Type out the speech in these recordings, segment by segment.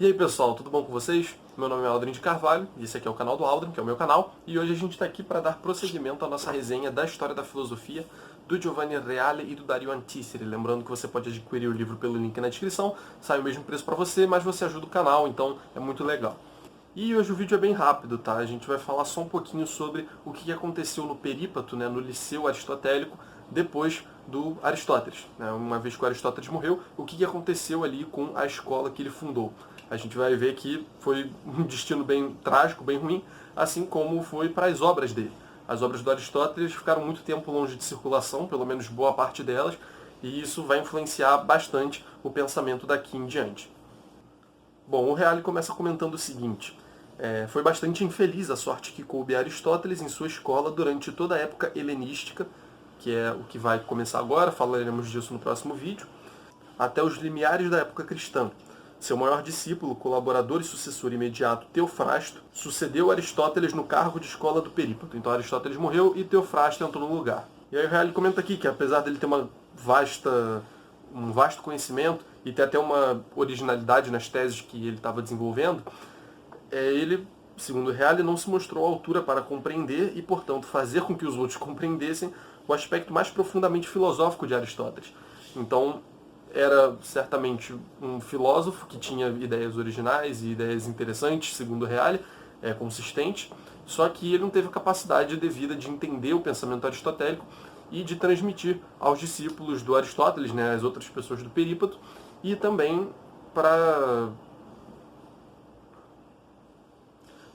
E aí pessoal, tudo bom com vocês? Meu nome é Aldrin de Carvalho e esse aqui é o canal do Aldrin, que é o meu canal, e hoje a gente está aqui para dar prosseguimento à nossa resenha da história da filosofia do Giovanni Reale e do Dario Antiseri. Lembrando que você pode adquirir o livro pelo link na descrição, sai o mesmo preço para você, mas você ajuda o canal, então é muito legal. E hoje o vídeo é bem rápido, tá? A gente vai falar só um pouquinho sobre o que aconteceu no Perípato, né, no Liceu Aristotélico, depois do Aristóteles. Né? Uma vez que o Aristóteles morreu, o que aconteceu ali com a escola que ele fundou. A gente vai ver que foi um destino bem trágico, bem ruim, assim como foi para as obras dele. As obras do Aristóteles ficaram muito tempo longe de circulação, pelo menos boa parte delas, e isso vai influenciar bastante o pensamento daqui em diante. Bom, o Reale começa comentando o seguinte: foi bastante infeliz a sorte que coube a Aristóteles em sua escola durante toda a época helenística, que é o que vai começar agora, falaremos disso no próximo vídeo, até os limiares da época cristã. Seu maior discípulo, colaborador e sucessor imediato, Teofrasto, sucedeu Aristóteles no cargo de escola do Perípato. Então Aristóteles morreu e Teofrasto entrou no lugar. E aí o Reale comenta aqui que apesar dele ter um vasto conhecimento e ter até uma originalidade nas teses que ele estava desenvolvendo, ele, segundo o Reale, não se mostrou à altura para compreender e, portanto, fazer com que os outros compreendessem o aspecto mais profundamente filosófico de Aristóteles. Então, era certamente um filósofo que tinha ideias originais e ideias interessantes, segundo o Reale, consistentes, só que ele não teve a capacidade devida de entender o pensamento aristotélico e de transmitir aos discípulos do Aristóteles, né, as outras pessoas do Perípato, e também para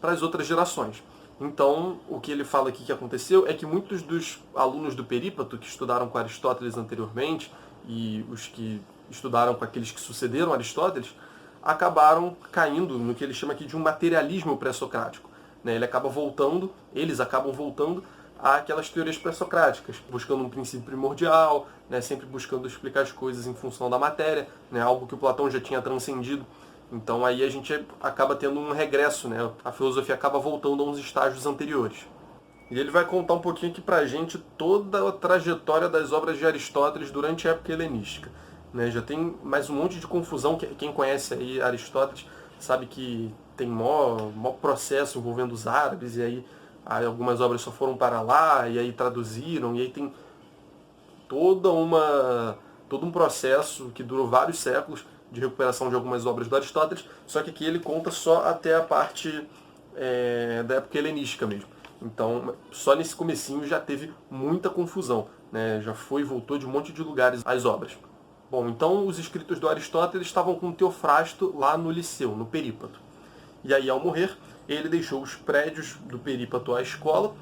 as outras gerações. Então, o que ele fala aqui que aconteceu é que muitos dos alunos do Perípato que estudaram com Aristóteles anteriormente e os que estudaram com aqueles que sucederam Aristóteles acabaram caindo no que ele chama aqui de um materialismo pré-socrático. Eles acabam voltando àquelas teorias pré-socráticas, buscando um princípio primordial, né, sempre buscando explicar as coisas em função da matéria, né, algo que o Platão já tinha transcendido. Então aí a gente acaba tendo um regresso, né? A filosofia acaba voltando a uns estágios anteriores. E ele vai contar um pouquinho aqui pra gente toda a trajetória das obras de Aristóteles durante a época helenística. Né? Já tem mais um monte de confusão, quem conhece aí Aristóteles sabe que tem mó processo envolvendo os árabes, e aí algumas obras só foram para lá, e aí traduziram, e aí tem todo um processo que durou vários séculos de recuperação de algumas obras do Aristóteles, só que aqui ele conta só até a parte da época helenística mesmo. Então, só nesse comecinho já teve muita confusão, né? Já foi e voltou de um monte de lugares as obras. Bom, então os escritos do Aristóteles estavam com Teofrasto lá no Liceu, no Perípato. E aí, ao morrer, ele deixou os prédios do Perípato à escola,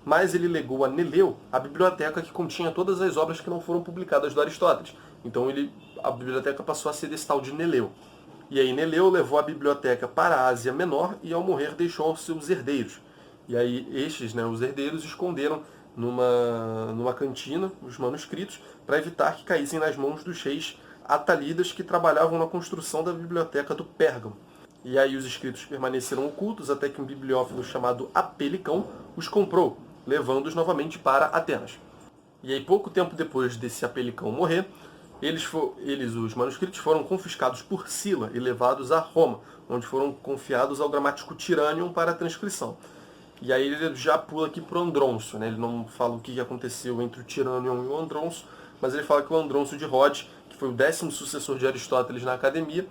mas ele legou a Neleu a biblioteca que continha todas as obras que não foram publicadas do Aristóteles. Então a biblioteca passou a ser desse tal de Neleu. E aí Neleu levou a biblioteca para a Ásia Menor e ao morrer deixou aos seus herdeiros. E aí estes, né, os herdeiros, esconderam numa cantina os manuscritos para evitar que caíssem nas mãos dos reis atalidas que trabalhavam na construção da biblioteca do Pérgamo. E aí os escritos permaneceram ocultos até que um bibliófilo chamado Apelicão os comprou, levando-os novamente para Atenas. E aí, pouco tempo depois desse Apelicão morrer, os manuscritos, foram confiscados por Sila e levados a Roma, onde foram confiados ao gramático Tirânion para a transcrição. E aí ele já pula aqui para o Andrôncio, né? Ele não fala o que aconteceu entre o Tirânion e o Andrôncio, mas ele fala que o Andrôncio de Rhodes, que foi o 10º sucessor de Aristóteles na academia,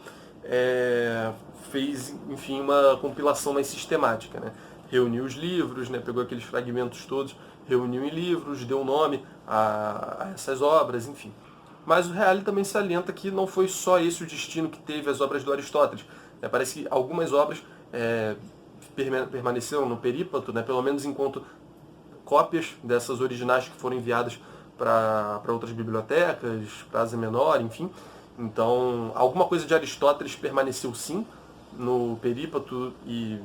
fez, enfim, uma compilação mais sistemática, né? Reuniu os livros, né? Pegou aqueles fragmentos todos, reuniu em livros, deu nome a essas obras, enfim. Mas o Reale também salienta que não foi só esse o destino que teve as obras do Aristóteles. Parece que algumas obras permaneceram no Perípato, né? Pelo menos enquanto cópias dessas originais que foram enviadas para outras bibliotecas, para a Ásia Menor, enfim. Então, alguma coisa de Aristóteles permaneceu sim no Perípato e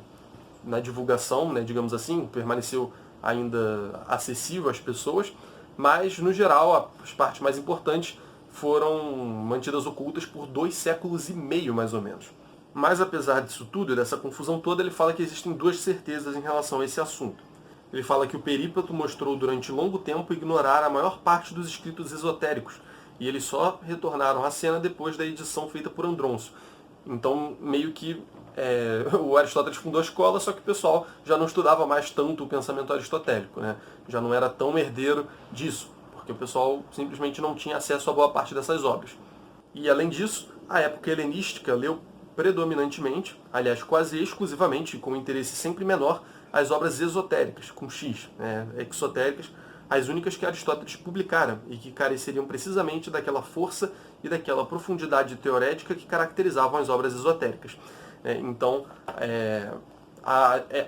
na divulgação, né, digamos assim, permaneceu ainda acessível às pessoas, mas, no geral, as partes mais importantes foram mantidas ocultas por 2 séculos e meio, mais ou menos. Mas, apesar disso tudo, dessa confusão toda, ele fala que existem 2 certezas em relação a esse assunto. Ele fala que o Perípato mostrou durante longo tempo ignorar a maior parte dos escritos esotéricos, e eles só retornaram à cena depois da edição feita por Andrôncio. Então, meio que o Aristóteles fundou a escola, só que o pessoal já não estudava mais tanto o pensamento aristotélico, né? Já não era tão herdeiro disso, porque o pessoal simplesmente não tinha acesso a boa parte dessas obras. E, além disso, a época helenística leu predominantemente, aliás, quase exclusivamente, com interesse sempre menor, as obras esotéricas, com X, exotéricas, as únicas que Aristóteles publicara e que careceriam precisamente daquela força e daquela profundidade teorética que caracterizavam as obras esotéricas. Então,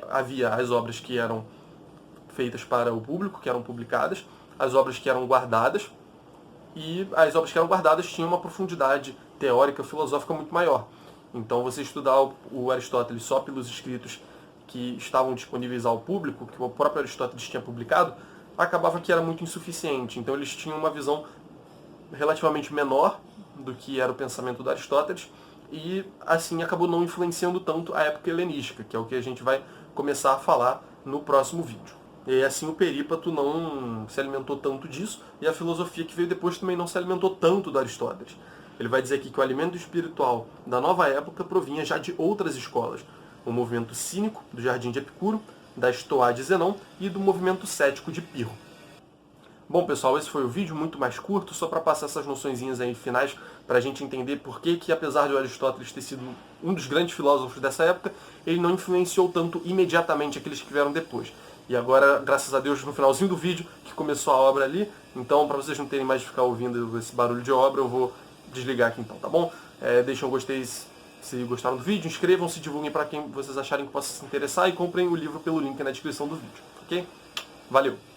havia as obras que eram feitas para o público, que eram publicadas, as obras que eram guardadas, e as obras que eram guardadas tinham uma profundidade teórica, filosófica muito maior. Então, você estudar o Aristóteles só pelos escritos que estavam disponíveis ao público, que o próprio Aristóteles tinha publicado, acabava que era muito insuficiente. Então, eles tinham uma visão relativamente menor do que era o pensamento do Aristóteles, e assim acabou não influenciando tanto a época helenística, que é o que a gente vai começar a falar no próximo vídeo. E assim o Perípato não se alimentou tanto disso, e a filosofia que veio depois também não se alimentou tanto do Aristóteles. Ele vai dizer aqui que o alimento espiritual da nova época provinha já de outras escolas, o movimento cínico do Jardim de Epicuro, da Estoá de Zenão e do movimento cético de Pirro. Bom, pessoal, esse foi o vídeo, muito mais curto, só para passar essas noçõezinhas aí finais, para a gente entender por que, apesar de Aristóteles ter sido um dos grandes filósofos dessa época, ele não influenciou tanto imediatamente aqueles que vieram depois. E agora, graças a Deus, no finalzinho do vídeo, que começou a obra ali, então, para vocês não terem mais de ficar ouvindo esse barulho de obra, eu vou desligar aqui então, tá bom? Deixem um gostei se gostaram do vídeo, inscrevam-se, divulguem para quem vocês acharem que possa se interessar e comprem o livro pelo link na descrição do vídeo, ok? Valeu!